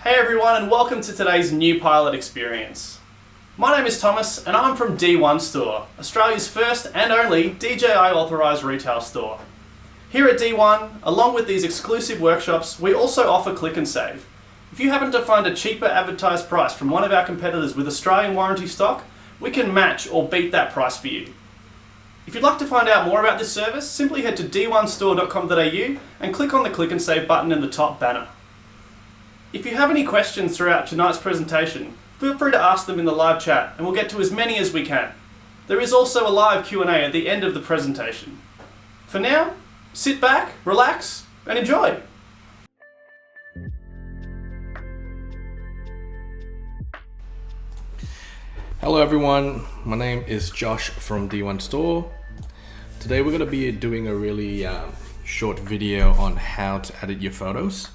Hey everyone, and welcome to today's new pilot experience. My name is Thomas and I'm from D1 Store, Australia's first and only DJI Authorised Retail Store. Here at D1, along with these exclusive workshops, we also offer click and save. If you happen to find a cheaper advertised price from one of our competitors with Australian warranty stock, we can match or beat that price for you. If you'd like to find out more about this service, simply head to d1store.com.au and click on the click and save button in the top banner. If you have any questions throughout tonight's presentation, feel free to ask them in the live chat and we'll get to as many as we can. There is also a live Q&A at the end of the presentation. For now, sit back, relax, and enjoy. Hello everyone, my name is Josh from D1 Store. Today we're going to be doing a really short video on how to edit your photos.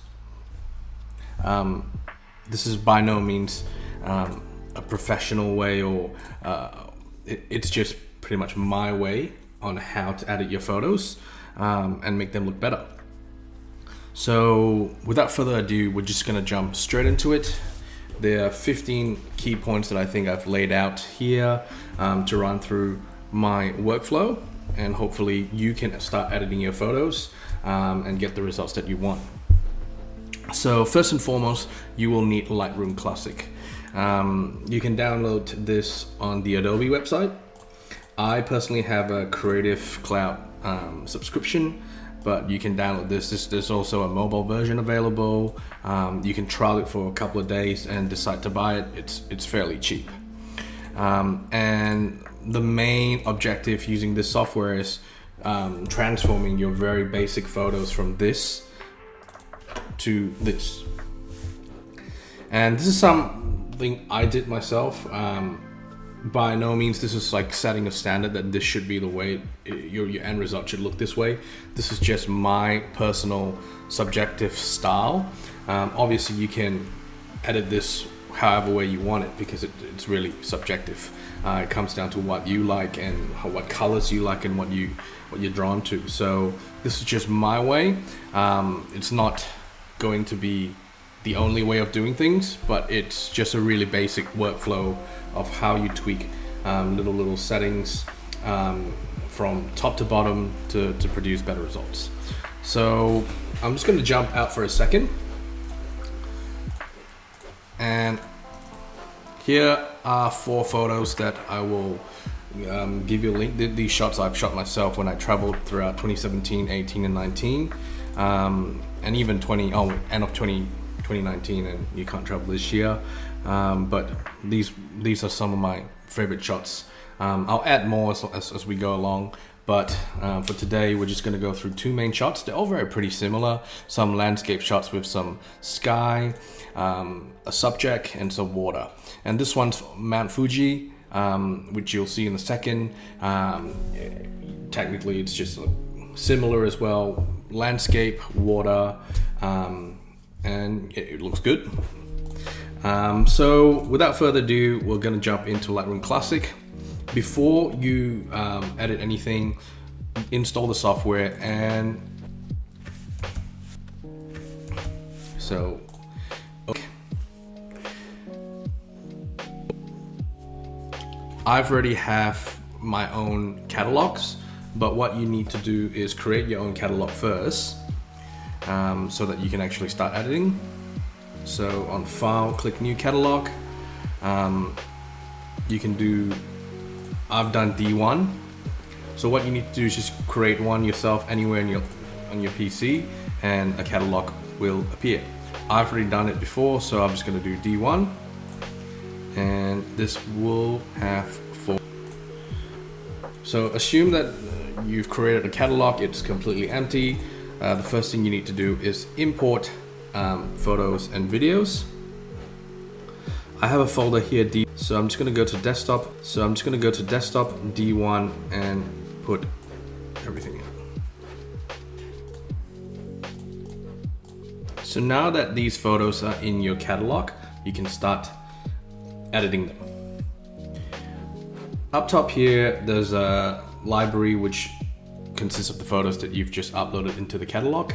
This is by no means a professional way, or it's just pretty much my way on how to edit your photos and make them look better. So without further ado, we're just going to jump straight into it. There are 15 key points that I think I've laid out here to run through my workflow, and hopefully you can start editing your photos and get the results that you want. So first and foremost, you will need Lightroom Classic. You can download this on the Adobe website. I personally have a Creative Cloud subscription, but you can download this. There's also a mobile version available. You can trial it for a couple of days and decide to buy it. It's fairly cheap. And the main objective using this software is transforming your very basic photos from this to this. And this is something I did myself. By no means this is like setting a standard that this should be the way your end result should look this way. This is just my personal subjective style. Obviously you can edit this however way you want it, because it's really subjective. It comes down to what you like and what colors you like and what you're drawn to. So this is just my way. It's not going to be the only way of doing things, but it's just a really basic workflow of how you tweak little settings from top to bottom to produce better results. So I'm just going to jump out for a second, and here are 4 photos that I will give you a link. These shots I've shot myself when I traveled throughout 2017, 18 and 19, and even end of 2019, and you can't travel this year. But these are some of my favorite shots. I'll add more as we go along, but for today we're just going to go through 2 main shots. They're all pretty similar. Some landscape shots with some sky, a subject and some water. And this one's Mount Fuji, which you'll see in a second. Technically it's just similar as well. Landscape, water, and it looks good. So without further ado, we're going to jump into Lightroom Classic. Before you edit anything, install the software. And so okay. I've already have my own catalogs, but what you need to do is create your own catalog first, so that you can actually start editing. So on File, click New Catalog. You can do, I've done D1. So what you need to do is just create one yourself anywhere on your PC, and a catalog will appear. I've already done it before, so I'm just going to do D1, and this will have 4. So assume that you've created a catalog, it's completely empty. The first thing you need to do is import photos and videos. I have a folder here, so I'm just going to go to desktop. So I'm just going to go to desktop, D1, and put everything in. So now that these photos are in your catalog, you can start editing them. Up top here, there's a library which consists of the photos that you've just uploaded into the catalog.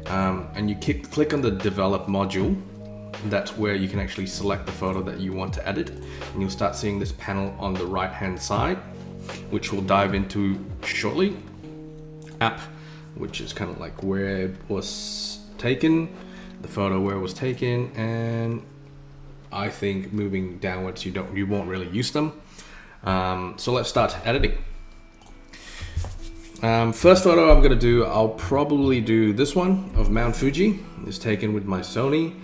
And you click on the develop module, that's where you can actually select the photo that you want to edit, and you'll start seeing this panel on the right hand side, which we'll dive into shortly. App, which is kind of like where it was taken, the photo where it was taken, and I think moving downwards you won't really use them. So let's start editing. First photo I'm gonna do, I'll probably do this one of Mount Fuji. It's taken with my Sony.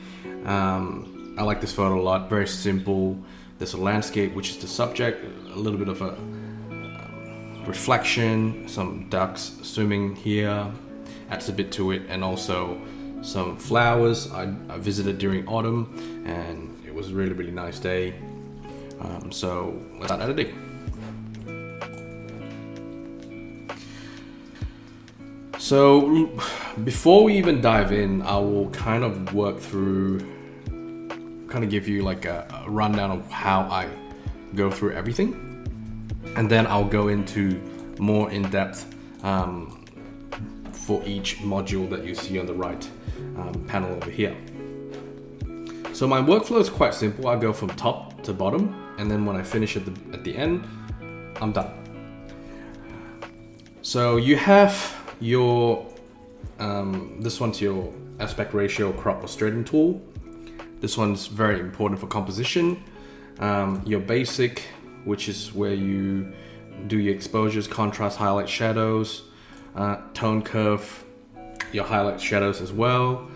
I like this photo a lot, very simple. There's a landscape, which is the subject, a little bit of a reflection, some ducks swimming here, adds a bit to it, and also some flowers. I visited during autumn, and it was a really, really nice day. So let's start editing. So before we even dive in, I will kind of work through, kind of give you like a rundown of how I go through everything, and then I'll go into more in depth for each module that you see on the right panel over here. So my workflow is quite simple. I go from top to bottom, and then when I finish at the end, I'm done. So you have your this one's your aspect ratio crop or straighten tool. This one's very important for composition. Your basic, which is where you do your exposures, contrast, highlight, shadows, tone curve, your highlight, shadows as well,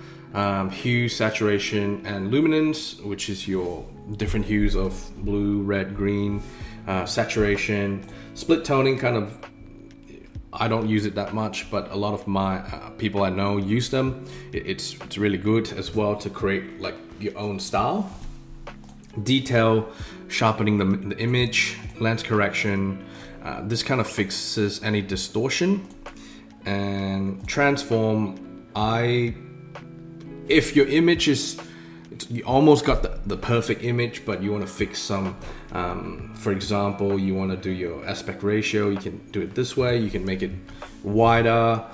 hue, saturation, and luminance, which is your different hues of blue, red, green, saturation, split toning. Kind of, I don't use it that much, but a lot of my people I know use them. It's really good as well to create like your own style. Detail, sharpening the image, lens correction. This kind of fixes any distortion. And transform, if your image is, you almost got the perfect image, but you want to fix some, for example, you want to do your aspect ratio, you can do it this way, you can make it wider,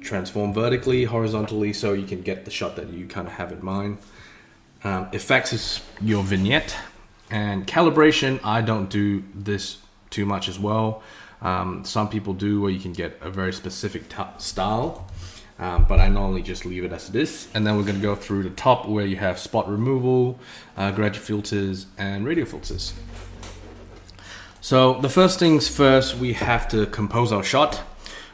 transform vertically, horizontally, so you can get the shot that you kind of have in mind. Effects is your vignette, and calibration, I don't do this too much as well. Some people do, where you can get a very specific style, but I normally just leave it as it is. And then we're going to go through the top where you have spot removal, graduate filters, and radial filters. So the first things first, we have to compose our shot.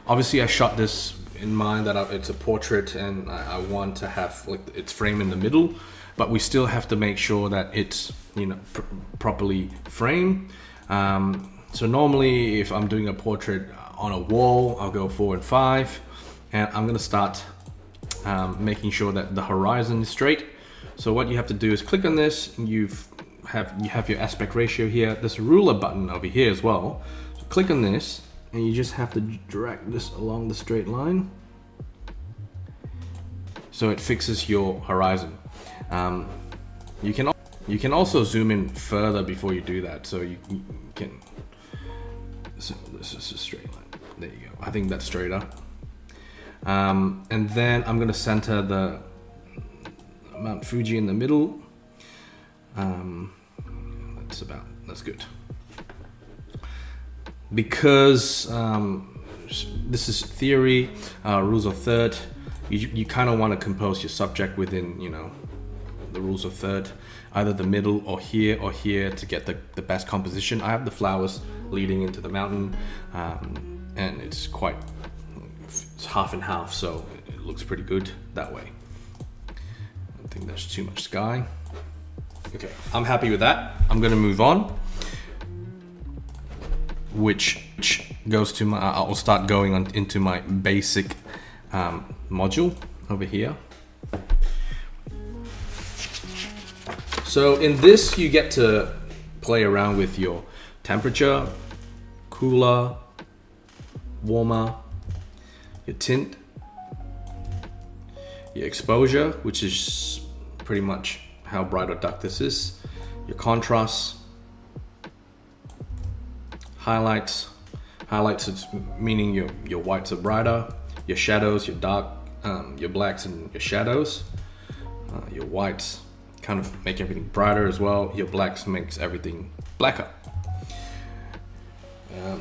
Obviously I shot this in mind that it's a portrait, and I want to have like its frame in the middle, but we still have to make sure that it's, you know, properly framed. So normally if I'm doing a portrait on a wall, I'll go 4 and 5, and I'm gonna start making sure that the horizon is straight. So what you have to do is click on this, and you have your aspect ratio here. There's a ruler button over here as well. So click on this, and you just have to drag this along the straight line, so it fixes your horizon. You can also zoom in further before you do that, so you can. So this is a straight line. There you go. I think that's straighter. And then I'm gonna center the Mount Fuji in the middle. That's good. Because this is theory, rules of third. You kind of want to compose your subject within, you know, the rules of third, either the middle or here to get the best composition. I have the flowers leading into the mountain, and it's half and half, so it looks pretty good that way. I think there's too much sky. Okay, I'm happy with that. I'm gonna move on, which goes to my, I'll start going into my basic module over here. So in this, you get to play around with your temperature, cooler, warmer, your tint, your exposure, which is pretty much how bright or dark this is, your contrast, highlights is meaning your whites are brighter, your shadows, your dark, your blacks and your shadows, Your whites kind of make everything brighter as well. Your blacks makes everything blacker.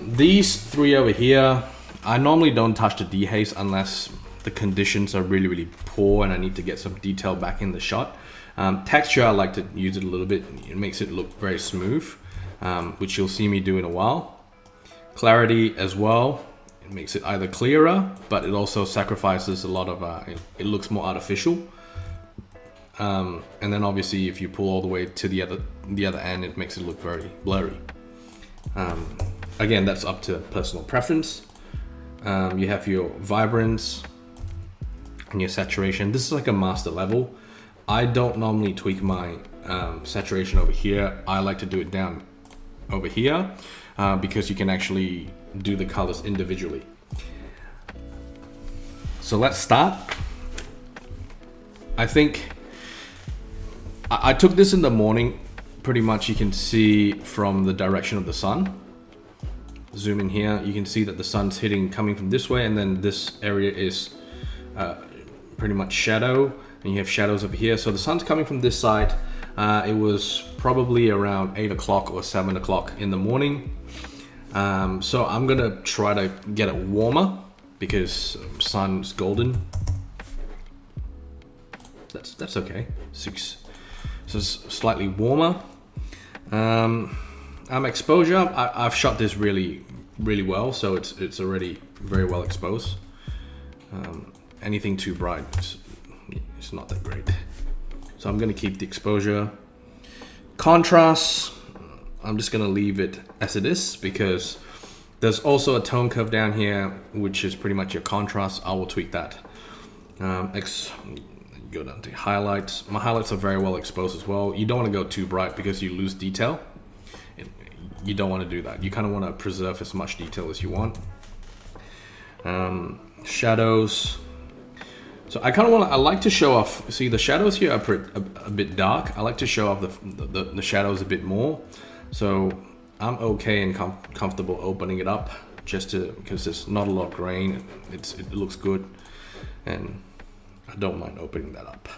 These three over here, I normally don't touch the dehaze unless the conditions are really, really poor and I need to get some detail back in the shot. Texture, I like to use it a little bit. It makes it look very smooth, which you'll see me do in a while. Clarity as well. It makes it either clearer, but it also sacrifices a lot of, it looks more artificial. And then obviously if you pull all the way to the other end, it makes it look very blurry. Again, that's up to personal preference. You have your vibrance and your saturation. This is like a master level. I don't normally tweak my saturation over here. I like to do it down over here because you can actually do the colors individually. So let's start. I think I took this in the morning. Pretty much you can see from the direction of the sun. Zoom in here, you can see that the sun's coming from this way, and then this area is pretty much shadow, and you have shadows over here. So the sun's coming from this side. It was probably around 8 o'clock or 7 o'clock in the morning. So I'm gonna try to get it warmer because sun's golden. That's okay. 6, so it's slightly warmer. Exposure, I've shot this really well, so it's already very well exposed. Anything too bright, it's not that great. So I'm gonna keep the exposure. Contrast, I'm just gonna leave it as it is because there's also a tone curve down here, which is pretty much your contrast. I will tweak that. Go down to highlights. My highlights are very well exposed as well. You don't want to go too bright because you lose detail. You don't want to do that. You kind of want to preserve as much detail as you want. Shadows. So I kind of want to, I like to show off, see the shadows here are a bit dark. I like to show off the shadows a bit more. So I'm okay and comfortable opening it up just because there's not a lot of grain. It looks good and I don't mind opening that up.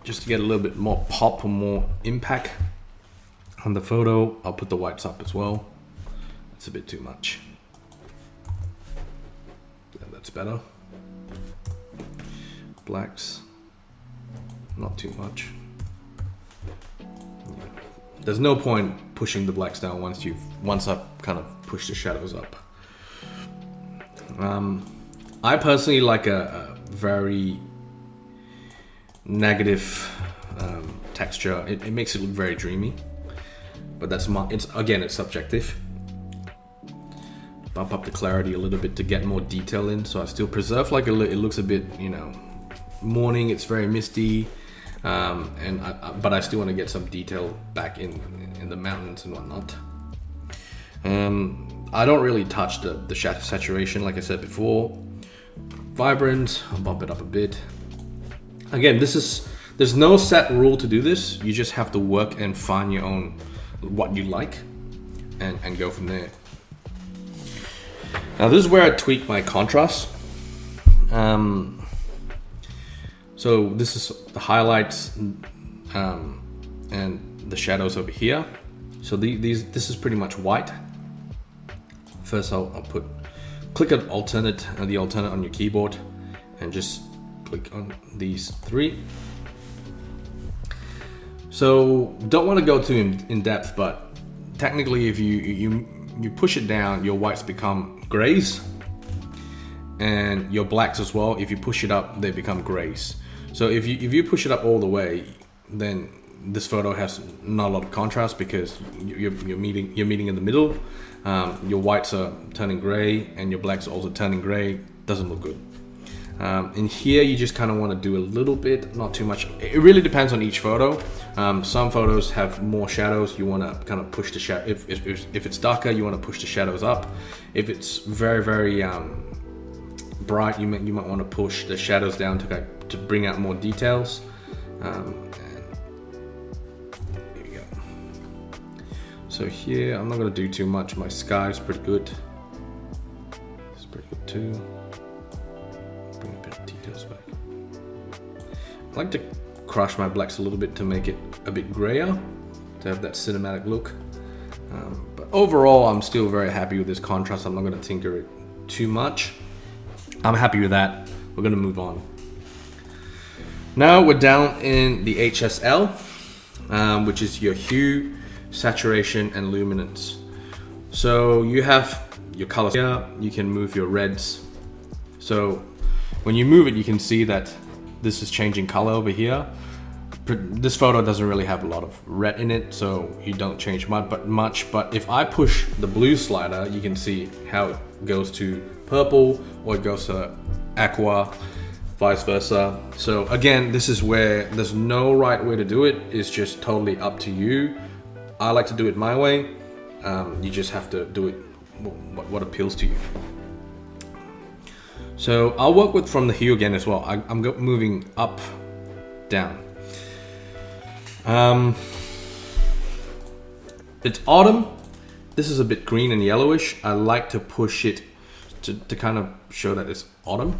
Just to get a little bit more pop or more impact on the photo, I'll put the whites up as well. That's a bit too much. Yeah, that's better. Blacks, not too much. Yeah. There's no point pushing the blacks down once I've kind of pushed the shadows up. I personally like a very negative texture. It makes it look very dreamy. But that's it's subjective. Bump up the clarity a little bit to get more detail in, so I still preserve it looks a bit, morning. It's very misty, but I still want to get some detail back in the mountains and whatnot. I don't really touch the saturation, like I said before. Vibrant, I'll bump it up a bit. Again, there's no set rule to do this. You just have to work and find your own, what you like, and go from there. Now this is where I tweak my contrast. So this is the highlights and the shadows over here. So this is pretty much white. First I'll click on the alternate on your keyboard and just click on these three. So don't want to go too in depth, but technically if you push it down, your whites become grays, and your blacks as well. If you push it up, they become grays. So if you push it up all the way, then this photo has not a lot of contrast because you're meeting in the middle. Your whites are turning gray and your blacks are also turning gray. Doesn't look good. In here, you just kind of want to do a little bit, not too much. It really depends on each photo. Some photos have more shadows. You want to kind of push the shadow. If it's darker, you want to push the shadows up. If it's very, very bright, you might want to push the shadows down to bring out more details. And here we go. So here, I'm not going to do too much. My sky's pretty good. It's pretty good too. Bring a bit of details back. I like to crush my blacks a little bit to make it a bit grayer, to have that cinematic look. But overall, I'm still very happy with this contrast. I'm not going to tinker it too much. I'm happy with that. We're going to move on. Now we're down in the HSL, which is your hue, saturation, and luminance. So you have your colors here. You can move your reds. So when you move it, you can see that this is changing color over here. This photo doesn't really have a lot of red in it, so you don't change much. But if I push the blue slider, you can see how it goes to purple or it goes to aqua, vice versa. So again, this is where there's no right way to do it. It's just totally up to you. I like to do it my way. You just have to do it what appeals to you. So I'll work from the hue again as well. I'm moving up, down. It's autumn. This is a bit green and yellowish. I like to push it to kind of show that it's autumn.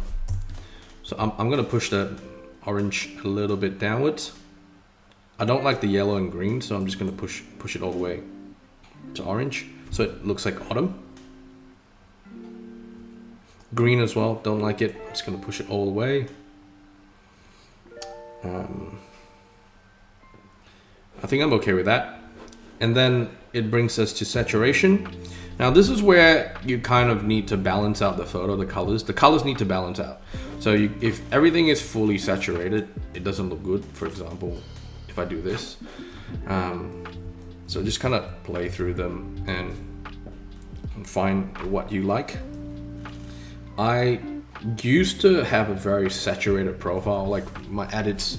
So I'm gonna push the orange a little bit downwards. I don't like the yellow and green, so I'm just gonna push it all the way to orange, so it looks like autumn. Green as well, don't like it. I'm just gonna push it all the way. I think I'm okay with that. And then it brings us to saturation. Now this is where you kind of need to balance out the photo, the colors. The colors need to balance out. So if everything is fully saturated, it doesn't look good. For example, if I do this. So just kind of play through them and find what you like. I used to have a very saturated profile, like my edits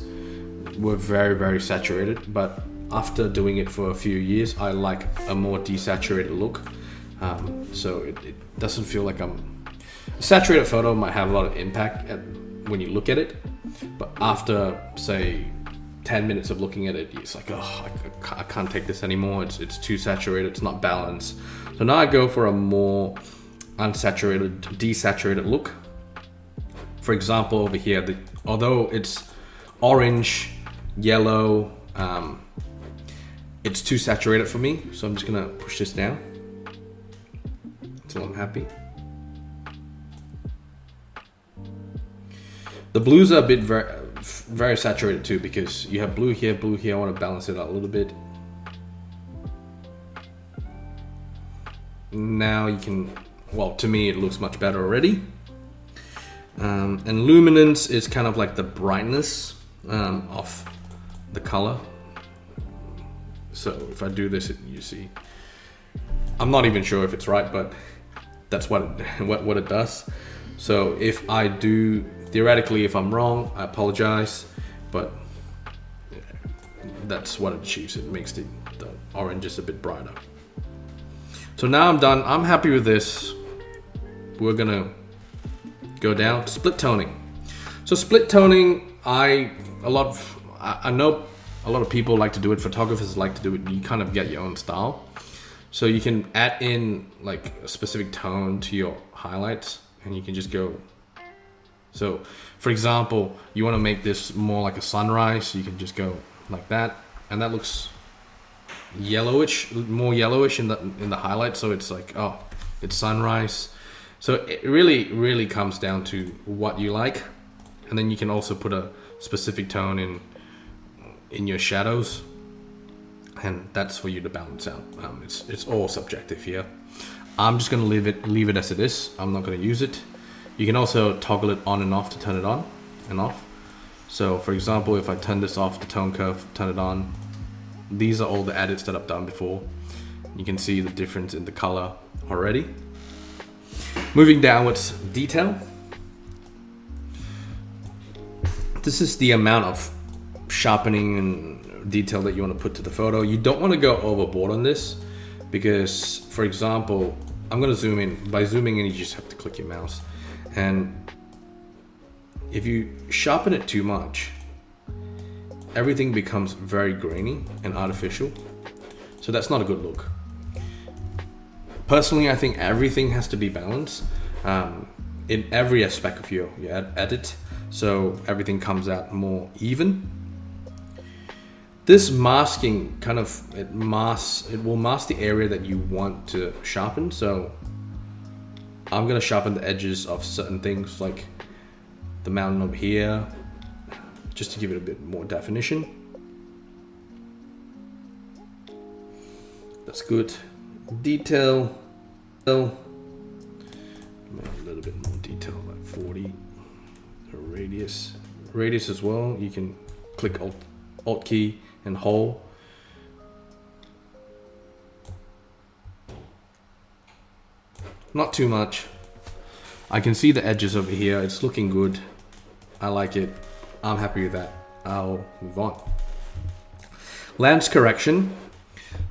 were very, very saturated, but after doing it for a few years, I like a more desaturated look. So it doesn't feel like a saturated photo might have a lot of impact when you look at it, but after say 10 minutes of looking at it, it's like, oh, I can't take this anymore. It's too saturated, it's not balanced. So now I go for a more unsaturated, desaturated look. For example, over here, although it's orange, yellow, it's too saturated for me, so I'm just gonna push this down until I'm happy. The blues are a bit very saturated too, because you have blue here, I want to balance it out a little bit. Now you can, well, to me it looks much better already. And luminance is kind of like the brightness of the color. So if I do this, you see, I'm not even sure if it's right, but that's what it does. So if I do, theoretically, if I'm wrong, I apologize, but that's what it achieves. It makes the orange just a bit brighter. So now I'm done. I'm happy with this. We're gonna go down to split toning. So split toning, I know a lot of people like to do it. Photographers like to do it. You kind of get your own style. So you can add in like a specific tone to your highlights, and you can just go. So for example, you want to make this more like a sunrise, so you can just go like that, and that looks yellowish, more yellowish in the highlight. So it's like, oh, it's sunrise. So it really comes down to what you like, and then you can also put a specific tone in your shadows, and that's for you to balance out. It's all subjective here. I'm just gonna leave it as it is. I'm not gonna use it. You can also toggle it on and off to turn it on and off. So for example, if I turn this off, the tone curve, turn it on. These are all the edits that I've done before. You can see the difference in the color already. Moving downwards, detail. This is the amount of sharpening and detail that you want to put to the photo. You don't want to go overboard on this, because for example, I'm going to zoom in. By zooming in, you just have to click your mouse, and if you sharpen it too much, everything becomes very grainy and artificial. So that's not a good look. Personally, I think everything has to be balanced in every aspect of your edit. so everything comes out more even. This masking kind of, it will mask the area that you want to sharpen. So I'm gonna sharpen the edges of certain things like the mountain over here, just to give it a bit more definition. That's good. Detail, a little bit more detail, like 40. Radius as well. You can click Alt key and hold. Not too much. I can see the edges over here. It's looking good. I like it. I'm happy with that. I'll move on. Lens correction.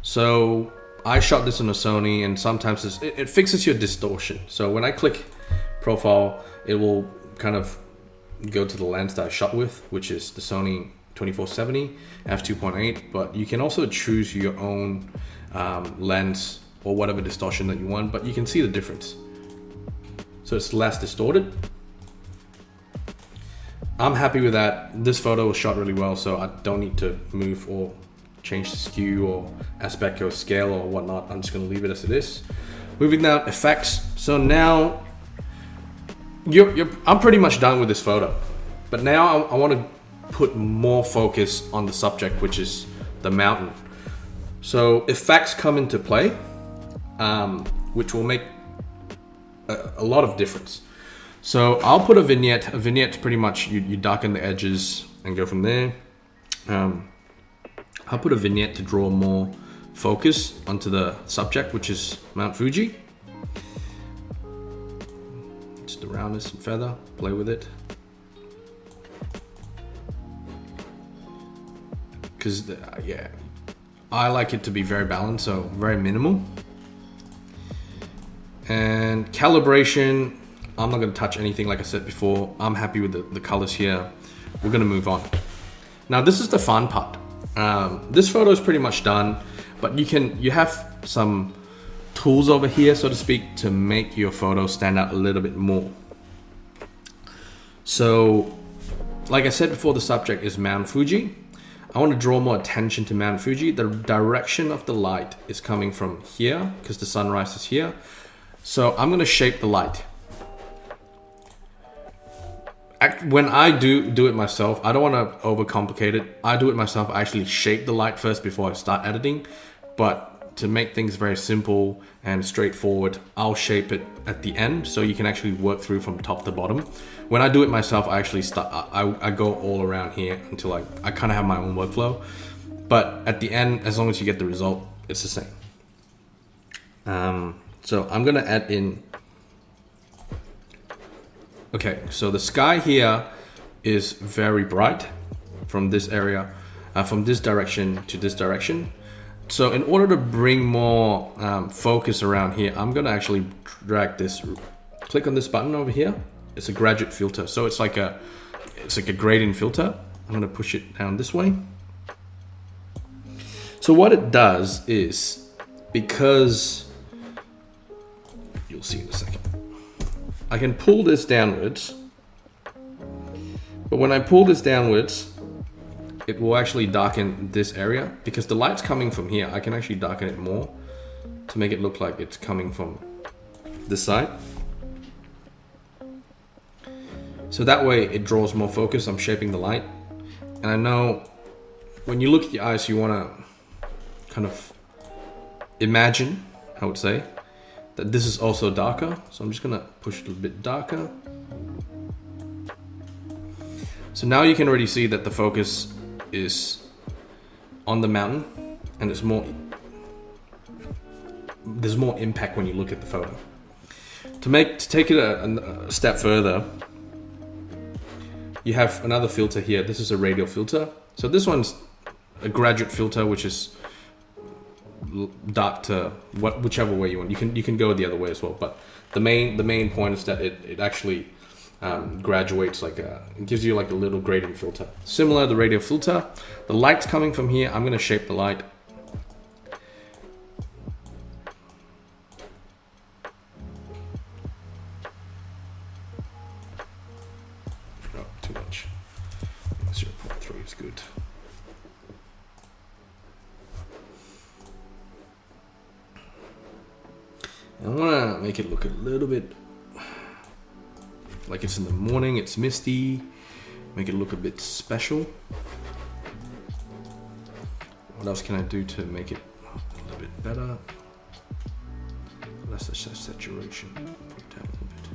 So I shot this on a Sony, and sometimes it fixes your distortion. So when I click profile, it will kind of go to the lens that I shot with, which is the Sony 2470 f2.8, but you can also choose your own lens or whatever distortion that you want, but you can see the difference. So it's less distorted. I'm happy with that. This photo was shot really well, so I don't need to move or change the skew or aspect or scale or whatnot. I'm just gonna leave it as it is. Moving down, effects. So now I'm pretty much done with this photo, but now I want to put more focus on the subject, which is the mountain. So effects come into play, which will make a lot of difference. So I'll put a vignette. A vignette's pretty much you darken the edges and go from there. I'll put a vignette to draw more focus onto the subject, which is Mount Fuji. The roundness and feather, play with it, because yeah, I like it to be very balanced, so very minimal. And calibration, I'm not going to touch anything. Like I said before, I'm happy with the colors here. We're going to move on. Now this is the fun part. This photo is pretty much done, but you have some tools over here, so to speak, to make your photo stand out a little bit more. So, like I said before, the subject is Mount Fuji. I want to draw more attention to Mount Fuji. The direction of the light is coming from here, because the sunrise is here. So I'm going to shape the light. When I do it myself, I don't want to overcomplicate it. I do it myself. I actually shape the light first before I start editing, but to make things very simple and straightforward, I'll shape it at the end, so you can actually work through from top to bottom. When I do it myself, I actually I go all around here until I kind of have my own workflow. But at the end, as long as you get the result, it's the same. So I'm gonna add in. Okay, so the sky here is very bright from this area, from this direction to this direction. So in order to bring more focus around here, I'm gonna actually drag this, click on this button over here. It's a graduate filter. So it's like a gradient filter. I'm gonna push it down this way. So what it does is, because you'll see in a second, I can pull this downwards, but when I pull this downwards, it will actually darken this area. Because the light's coming from here, I can actually darken it more to make it look like it's coming from this side. So that way it draws more focus. I'm shaping the light. And I know when you look at your eyes, you want to kind of imagine, I would say, that this is also darker. So I'm just going to push it a little bit darker. So now you can already see that the focus is on the mountain, and there's more impact when you look at the photo. To take it a step further, you have another filter here. This is a radial filter. So this one's a graduate filter, which is dark to whichever way you want. You can go the other way as well, but the main point is that it actually graduates, it gives you like a little gradient filter. Similar to the radial filter, the light's coming from here. I'm going to shape the light. Oh, too I want to make it look a little bit like it's in the morning, it's misty, make it look a bit special. What else can I do to make it a little bit better? Less saturation, put it down a little bit.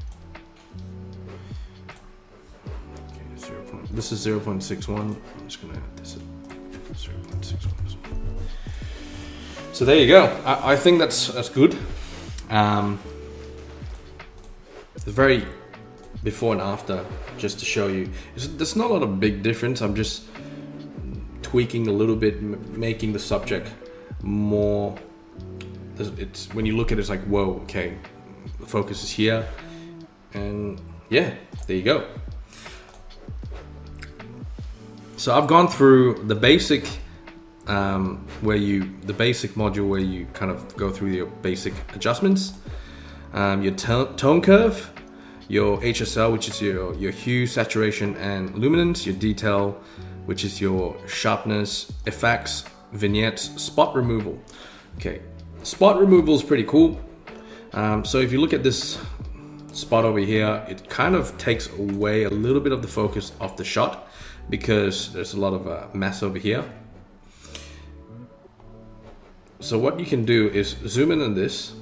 Okay, this is 0.61, I'm just gonna add this at 0.61 as well. So there you go, I think that's good. The very before and after, just to show you, there's not a lot of big difference. I'm just tweaking a little bit, making the subject more. It's when you look at it, it's like, whoa, okay, the focus is here, and yeah, there you go. So I've gone through the basic, the basic module where you kind of go through your basic adjustments, your tone curve, your HSL, which is your hue, saturation, and luminance, your detail, which is your sharpness, effects, vignettes, spot removal. Okay, spot removal is pretty cool. So if you look at this spot over here, it kind of takes away a little bit of the focus of the shot because there's a lot of mess over here. So what you can do is zoom in on this.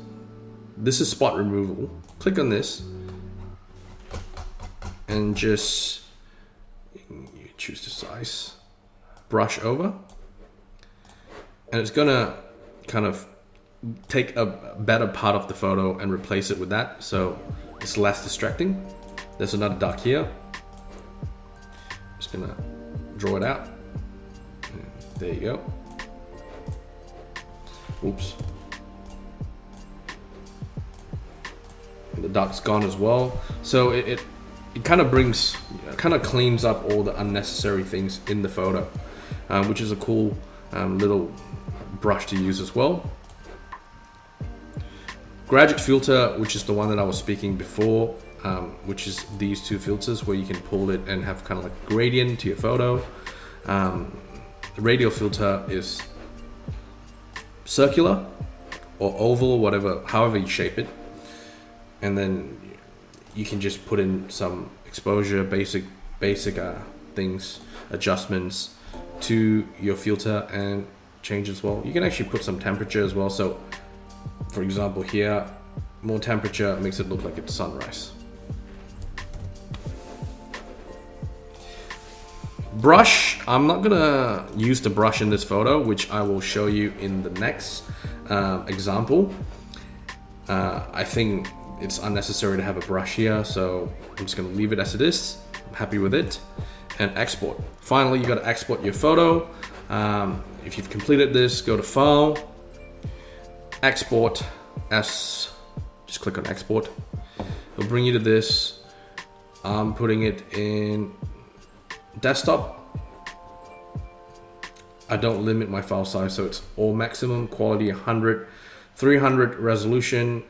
This is spot removal. Click on this and just you choose the size, brush over, and it's gonna kind of take a better part of the photo and replace it with that, so it's less distracting. There's another duck here. Just gonna draw it out. There you go. Oops. And the duck's gone as well. So it kind of cleans up all the unnecessary things in the photo, which is a cool little brush to use as well. Graduate filter, which is the one that I was speaking before, which is these two filters where you can pull it and have kind of like gradient to your photo. The radial filter is circular or oval, whatever, however you shape it. And then you can just put in some exposure, basic things, adjustments to your filter and change as well. You can actually put some temperature as well. So for example here, more temperature makes it look like it's sunrise. Brush, I'm not gonna use the brush in this photo, which I will show you in the next example. I think it's unnecessary to have a brush here, so I'm just gonna leave it as it is. I'm happy with it. And export. Finally, you gotta export your photo. If you've completed this, go to File, Export as, just click on Export. It'll bring you to this. I'm putting it in desktop. I don't limit my file size, so it's all maximum quality 100, 300 resolution,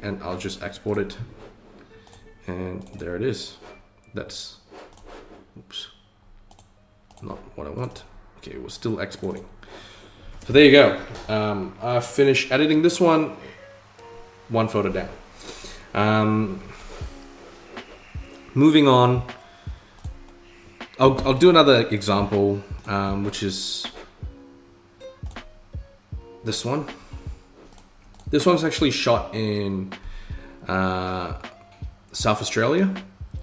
and I'll just export it. And there it is. That's, oops, not what I want. Okay, it was still exporting. So there you go. I finished editing this one photo down. Moving on, I'll do another example, which is this one. This one's actually shot in South Australia,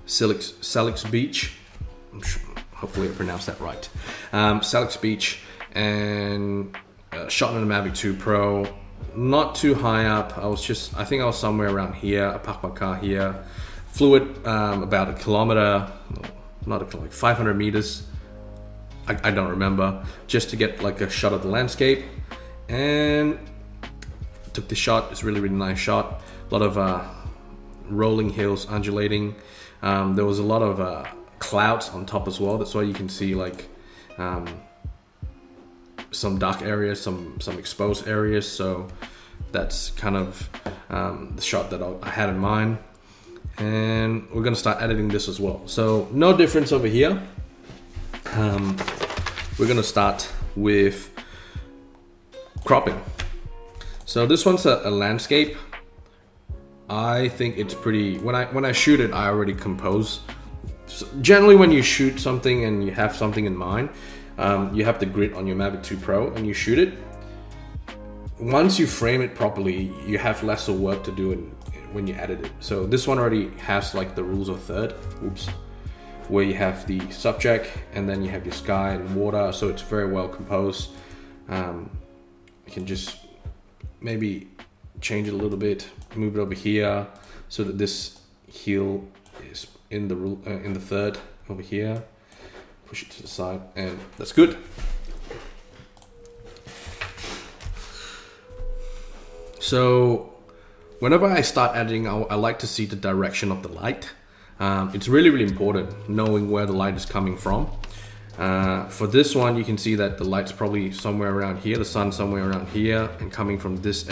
Salix Beach. Hopefully I pronounced that right. Salix Beach, and shot on a Mavic 2 Pro. Not too high up. I think I was somewhere around here. I parked my car here. Flew it about a kilometer, like 500 meters. I don't remember. Just to get like a shot of the landscape, and took the shot. It's really nice shot. A lot of rolling hills, undulating. There was a lot of clouds on top as well. That's why you can see like some dark areas, some exposed areas. So that's kind of the shot that I had in mind. And we're gonna start editing this as well. So no difference over here. We're gonna start with cropping. So this one's a landscape. I think it's pretty. When I shoot it, I already compose. So generally, when you shoot something and you have something in mind, you have the grid on your Mavic 2 Pro and you shoot it. Once you frame it properly, you have less of work to do when you edit it. So this one already has like the rules of third. Oops. Where you have the subject and then you have your sky and water, so it's very well composed. You can just maybe change it a little bit, move it over here so that this heel is in the third over here. Push it to the side, and that's good. So whenever I start editing, I like to see the direction of the light. It's really, really important knowing where the light is coming from. For this one, you can see that the light's probably somewhere around here, the sun somewhere around here, and coming from this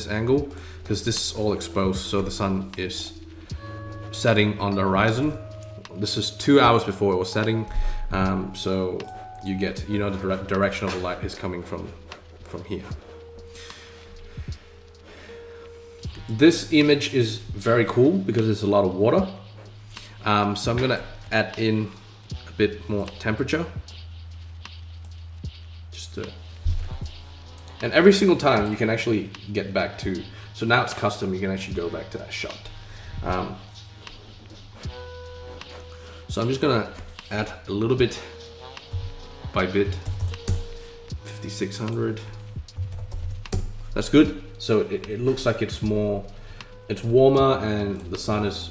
angle, because this is all exposed, so the sun is setting on the horizon. This is 2 hours before it was setting, so the direction of the light is coming from here. This image is very cool because there's a lot of water. So I'm gonna add in a bit more temperature. And every single time you can actually get back to, so now it's custom, you can actually go back to that shot. So I'm just gonna add a little bit by bit, 5600. That's good. So it looks like it's warmer and the sun is,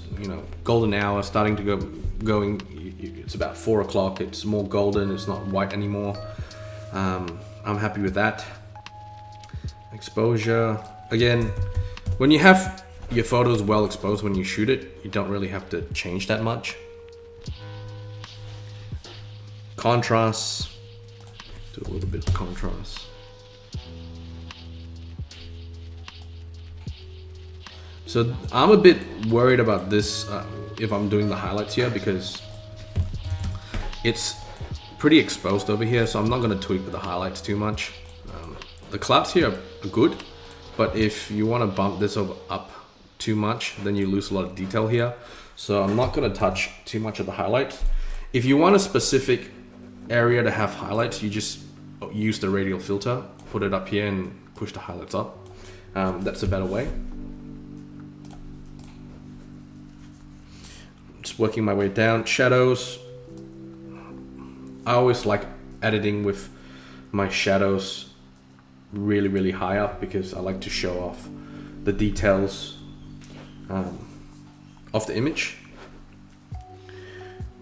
golden hour starting to going. It's about 4 o'clock. It's more golden. It's not white anymore. I'm happy with that. Exposure. Again, when you have your photos well exposed when you shoot it, you don't really have to change that much. Contrast. Do a little bit of contrast. So I'm a bit worried about this if I'm doing the highlights here, because it's pretty exposed over here, so I'm not going to tweak with the highlights too much. The clouds here are good, but if you want to bump this up too much, then you lose a lot of detail here. So I'm not going to touch too much of the highlights. If you want a specific area to have highlights, you just use the radial filter, put it up here and push the highlights up. That's a better way. Just working my way down. Shadows. I always like editing with my shadows really, really high up because I like to show off the details of the image.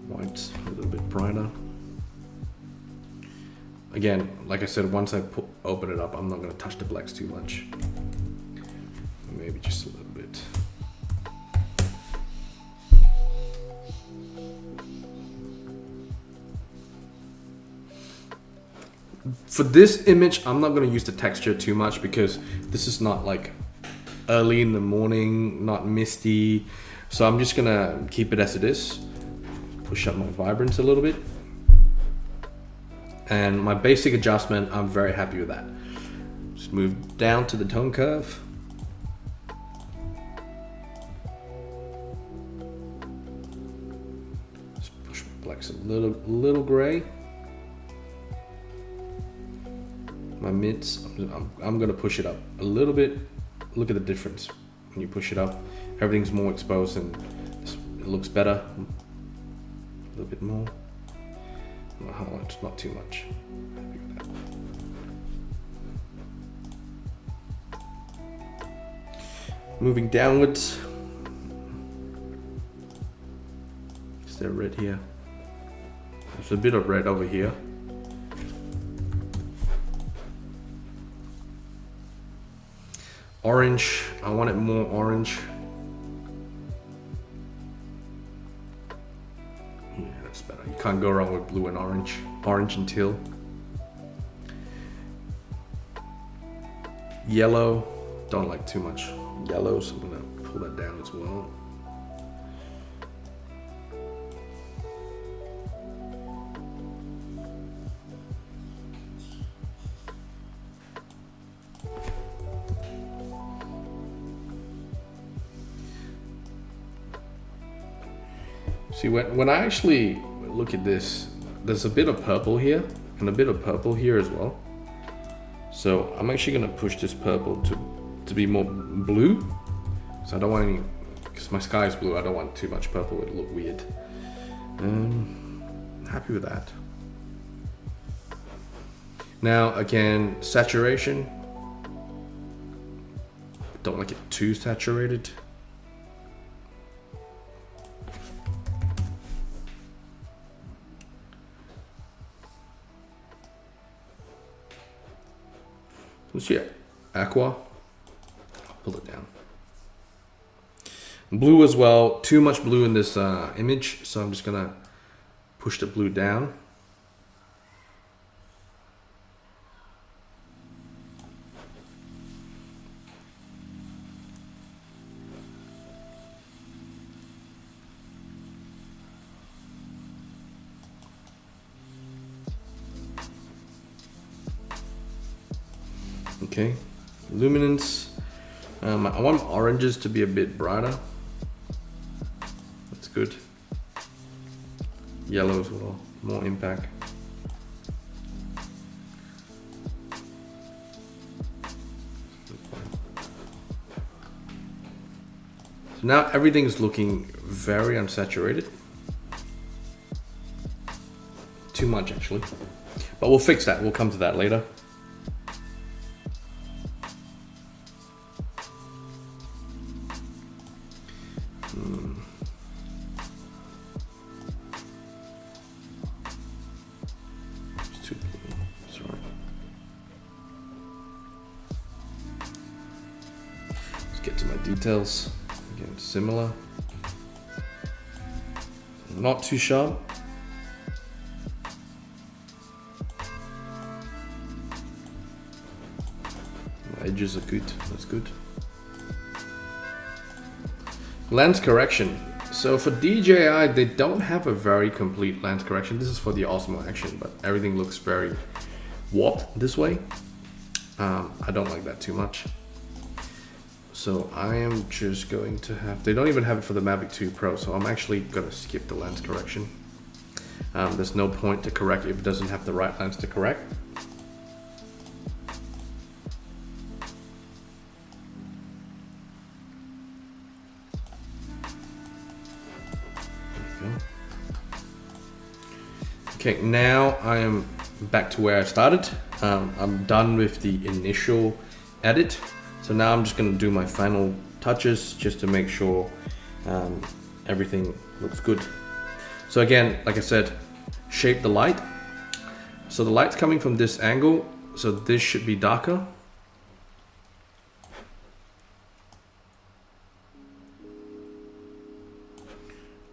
White, a little bit brighter. Again, like I said, once I open it up, I'm not going to touch the blacks too much. Maybe just a little bit. For this image, I'm not going to use the texture too much because this is not like early in the morning, not misty. So I'm just going to keep it as it is. Push up my vibrance a little bit. And my basic adjustment, I'm very happy with that. Just move down to the tone curve. Just push blacks a little gray. My mids, I'm gonna push it up a little bit. Look at the difference when you push it up. Everything's more exposed and it looks better. A little bit more. Not too much. Happy with that. Moving downwards. Is there red here? There's a bit of red over here. Orange, I want it more orange. Yeah, that's better. You can't go wrong with blue and orange. Orange and teal. Yellow, don't like too much yellow, so I'm gonna pull that down as well. See, when I actually look at this, there's a bit of purple here and a bit of purple here as well. So I'm actually gonna push this purple to be more blue. So I don't want any, because my sky is blue, I don't want too much purple, it'll look weird. Happy with that. Now again, saturation. Don't like it too saturated. Let's see, aqua. I'll pull it down. Blue as well. Too much blue in this image, so I'm just gonna push the blue down. Okay, luminance. I want oranges to be a bit brighter. That's good. Yellow as well, more impact. So now everything's looking very unsaturated. Too much actually, but we'll fix that. We'll come to that later. Get to my details. Again, similar. Not too sharp. My edges are good. That's good. Lens correction. So for DJI, they don't have a very complete lens correction. This is for the Osmo Action, but everything looks very warped this way. I don't like that too much. So I am just going to have, they don't even have it for the Mavic 2 Pro, so I'm actually gonna skip the lens correction. There's no point to correct if it doesn't have the right lens to correct. There we go. Okay, now I am back to where I started. I'm done with the initial edit. So now I'm just going to do my final touches just to make sure everything looks good. So again, like I said, shape the light. So the light's coming from this angle, so this should be darker.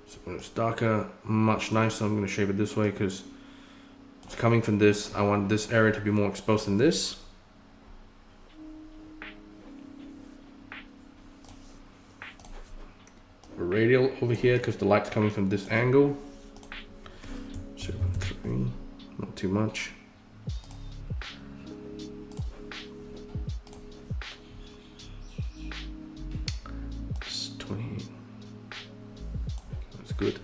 So when it's darker, much nicer, I'm going to shape it this way because it's coming from this. I want this area to be more exposed than this. Radial over here because the light's coming from this angle. 0.3, not too much. It's 28. That's good.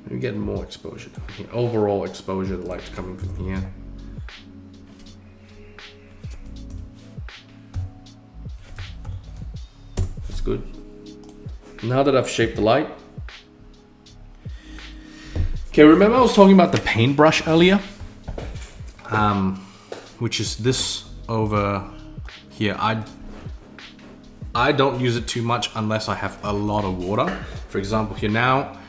Maybe get more exposure down here. Overall exposure, the light's coming from here. Good. Now that I've shaped the light. Okay, remember I was talking about the paintbrush earlier? Which is this over here. I don't use it too much unless I have a lot of water. For example, here now,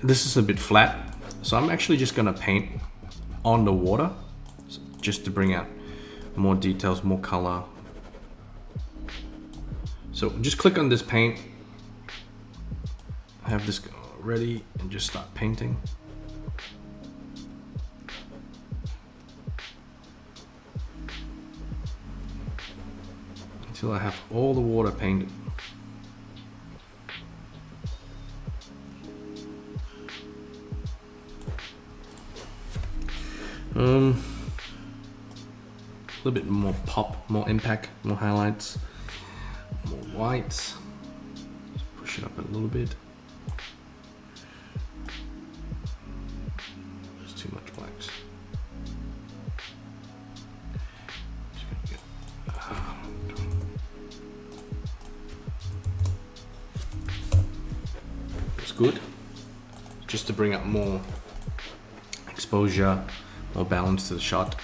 this is a bit flat. So I'm actually just gonna paint on the water just to bring out more details, more color. So just click on this paint, have this ready and just start painting. Until I have all the water painted. A little bit more pop, more impact, more highlights. More whites. push it up a little bit. There's too much blacks. It's good. Just to bring up more exposure or balance to the shot.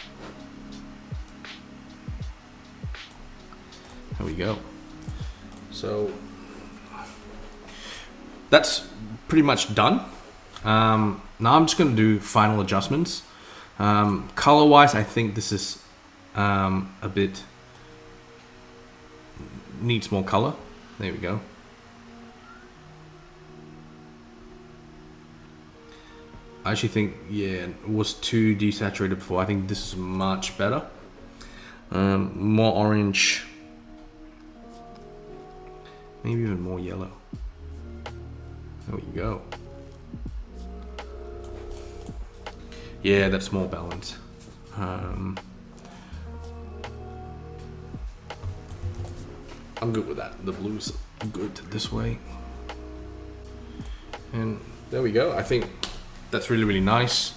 There we go. So that's pretty much done. Now I'm just going to do final adjustments. Color wise, I think this is a bit needs more color. There we go. I actually think, yeah, it was too desaturated before. I think this is much better. More orange. Maybe even more yellow. There we go. Yeah, that's more balanced. I'm good with that. The blue's good this way. And there we go. I think that's really, really nice.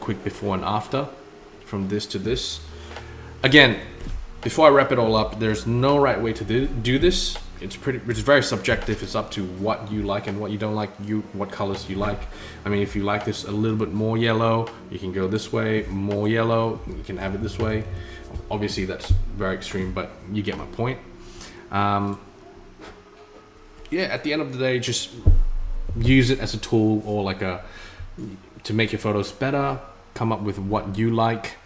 Quick before and after from this to this. Again, before I wrap it all up, there's no right way to do this. It's very subjective. It's up to what you like and what you don't like. What colors you like. I mean, if you like this a little bit more yellow, you can go this way. More yellow, you can have it this way. Obviously, that's very extreme, but you get my point. Yeah, at the end of the day, just use it as a tool or like to make your photos better. Come up with what you like.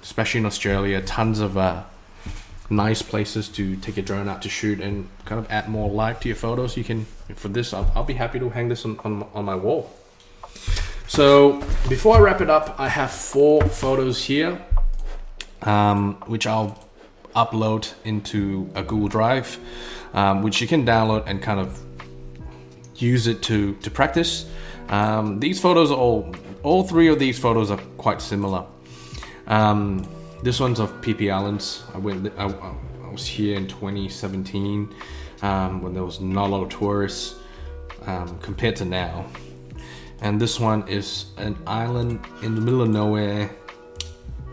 Especially in Australia, tons of nice places to take your drone out to shoot and kind of add more life to your photos. You can, for this, I'll be happy to hang this on my wall. So before I wrap it up, I have 4 photos here, which I'll upload into a Google Drive, which you can download and kind of use it to practice. These photos are all 3 of these photos are quite similar. This one's of PP Islands. I was here in 2017 when there was not a lot of tourists compared to now. And this one is an island in the middle of nowhere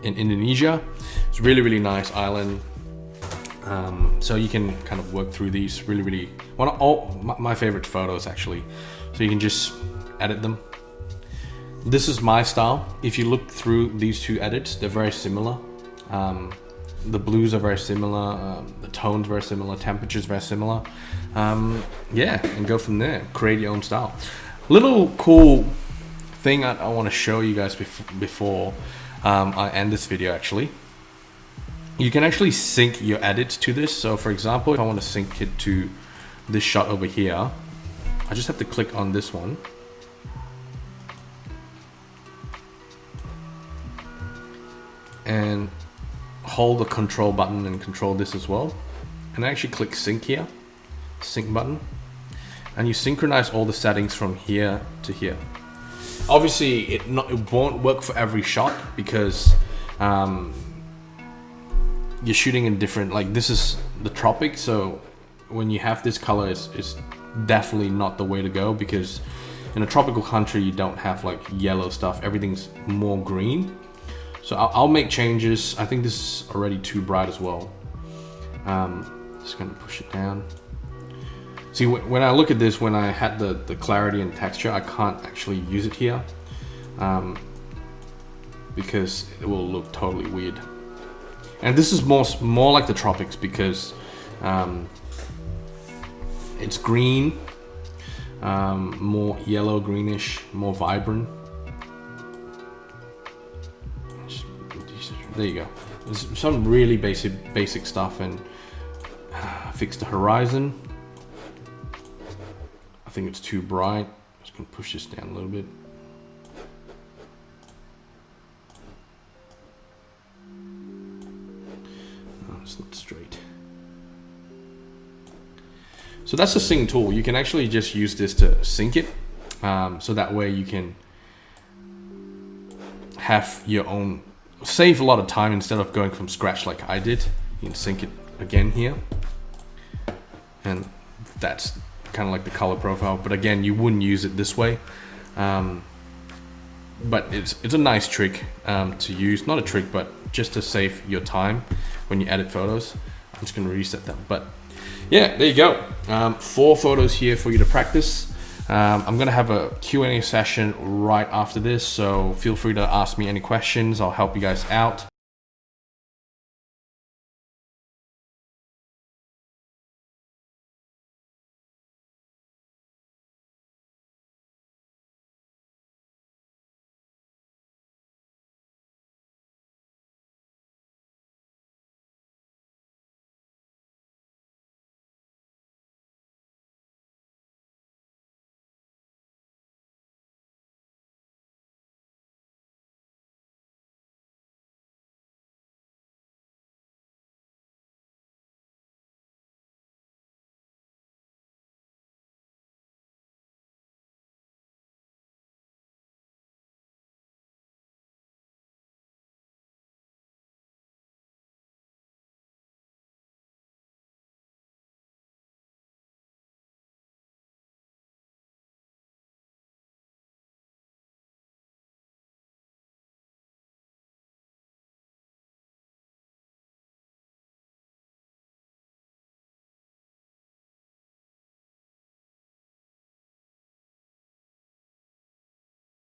in Indonesia. It's a really, really nice island. So you can kind of work through these really my favorite photos actually. So you can just edit them. This is my style. If you look through these 2 edits, they're very similar. The blues are very similar, the tones very similar, temperatures very similar. Yeah, and go from there. Create your own style. Little cool thing I want to show you guys before I end this video actually. You can actually sync your edits to this. So for example, if I want to sync it to this shot over here, I just have to click on this one. And hold the control button and control this as well. And actually click sync here, sync button. And you synchronize all the settings from here to here. Obviously, it won't work for every shot because you're shooting in different, like this is the tropics. So when you have this color, it's definitely not the way to go because in a tropical country, you don't have like yellow stuff. Everything's more green. So I'll make changes. I think this is already too bright as well. Just gonna push it down. See, when I look at this, when I had the clarity and texture, I can't actually use it here because it will look totally weird. And this is more like the tropics because it's green, more yellow, greenish, more vibrant. There you go. There's some really basic stuff, and fix the horizon. I think it's too bright. I'm just gonna push this down a little bit. No, it's not straight. So that's the sync tool. You can actually just use this to sync it, so that way you can have your own. Save a lot of time instead of going from scratch like I did. You can sync it again here, and that's kind of like the color profile. But again, you wouldn't use it this way. But it's a nice trick to use. Not a trick, but just to save your time when you edit photos. I'm just gonna reset them. But yeah, there you go. 4 photos here for you to practice. I'm gonna have a Q&A session right after this, so feel free to ask me any questions. I'll help you guys out.